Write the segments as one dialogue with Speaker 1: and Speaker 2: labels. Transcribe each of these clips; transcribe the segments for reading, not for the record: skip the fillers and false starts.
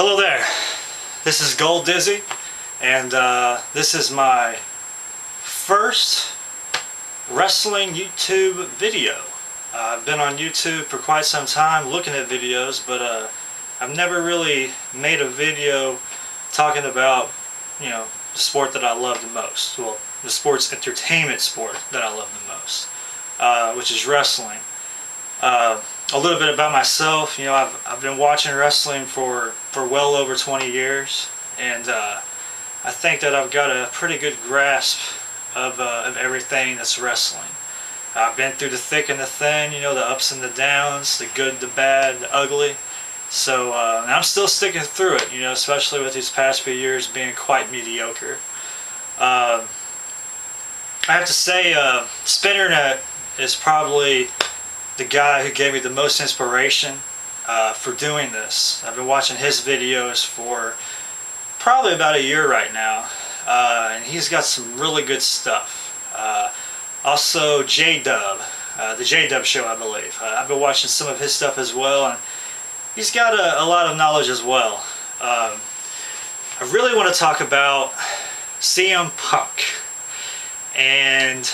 Speaker 1: Hello there, this is Goldizzy, and this is my first wrestling YouTube video. I've been on YouTube for quite some time looking at videos, but I've never really made a video talking about, the sport that I love the most. Well, the sports entertainment sport that I love the most, which is wrestling. A little bit about myself. I've been watching wrestling for well over 20 years, and I think that I've got a pretty good grasp of everything that's wrestling. I've been through the thick and the thin, the ups and the downs, the good, the bad, the ugly. So and I'm still sticking through it, especially with these past few years being quite mediocre. I have to say, Spinnernet is probably the guy who gave me the most inspiration for doing this. I've been watching his videos for probably about a year right now, and he's got some really good stuff. Also J-Dub, the J-Dub show, I believe. I've been watching some of his stuff as well, and he's got a lot of knowledge as well. I really want to talk about CM Punk and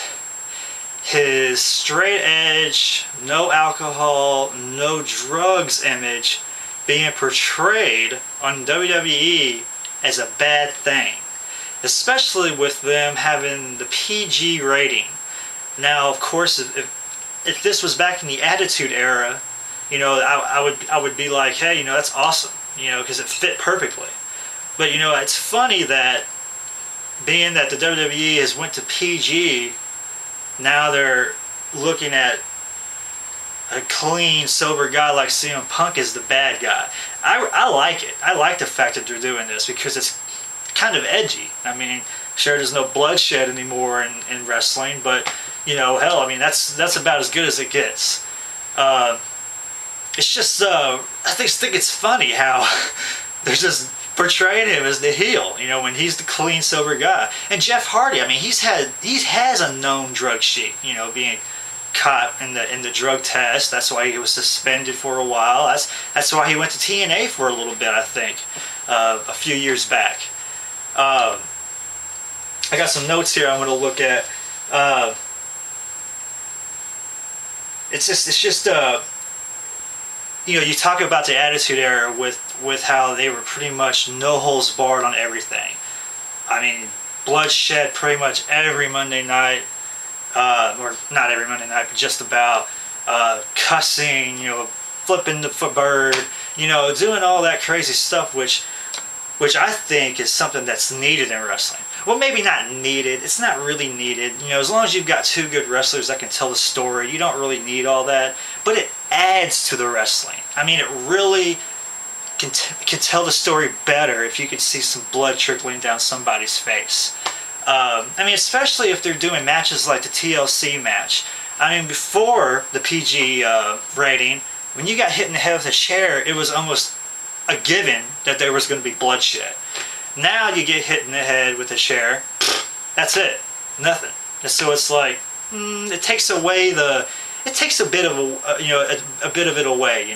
Speaker 1: his straight edge, no alcohol, no drugs image being portrayed on WWE as a bad thing, especially with them having the PG rating. Now, of course, if this was back in the Attitude Era, I would be like, hey, that's awesome, because it fit perfectly. But it's funny that being that the WWE has went to PG, now they're looking at a clean, sober guy like CM Punk as the bad guy. I like it. I like the fact that they're doing this because it's kind of edgy. I mean, sure, there's no bloodshed anymore in wrestling, but hell, I mean, that's about as good as it gets. It's just I think it's funny how they're just portraying him as the heel, when he's the clean, sober guy. And Jeff Hardy, I mean, he has a known drug sheet, being caught in the drug test. That's why he was suspended for a while. That's why he went to TNA for a little bit, I think, a few years back. I got some notes here I'm going to look at. It's just you talk about the Attitude Era with how they were pretty much no holds barred on everything. I mean, bloodshed pretty much every Monday night, or not every Monday night, but just about, cussing, flipping the bird, doing all that crazy stuff, which I think is something that's needed in wrestling. Well, maybe not needed. It's not really needed. As long as you've got two good wrestlers that can tell the story, you don't really need all that. But it adds to the wrestling. I mean, it really can tell the story better if you could see some blood trickling down somebody's face. I mean, especially if they're doing matches like the TLC match. I mean, before the PG rating, when you got hit in the head with a chair, it was almost a given that there was going to be bloodshed. Now you get hit in the head with a chair, that's it, nothing. And so it's like it takes away it takes a bit of a bit of it away,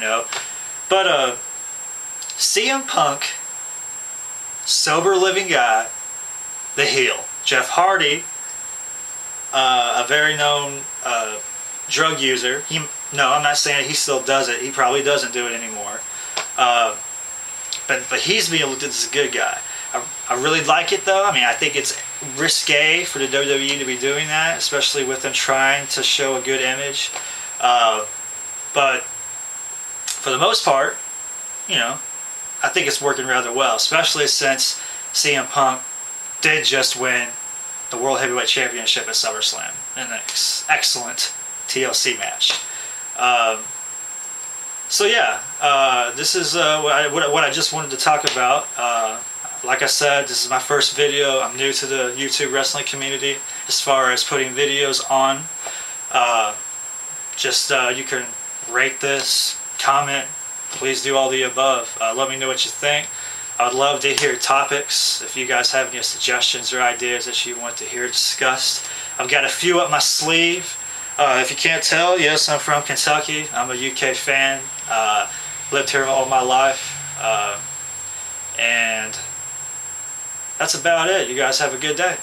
Speaker 1: But CM Punk, sober living guy, the heel. Jeff Hardy, a very known drug user. No, I'm not saying he still does it. He probably doesn't do it anymore. But he's being looked at as a good guy. I really like it, though. I mean, I think it's risque for the WWE to be doing that, especially with them trying to show a good image. But for the most part, I think it's working rather well, especially since CM Punk did just win the World Heavyweight Championship at SummerSlam in an excellent TLC match. So yeah, this is what I just wanted to talk about. Like I said, this is my first video. I'm new to the YouTube wrestling community as far as putting videos on. You can rate this, comment, please do all the above. Let me know what you think. I would love to hear topics. If you guys have any suggestions or ideas that you want to hear discussed, I've got a few up my sleeve. If you can't tell, yes, I'm from Kentucky. I'm a UK fan. Lived here all my life. that's about it. You guys have a good day.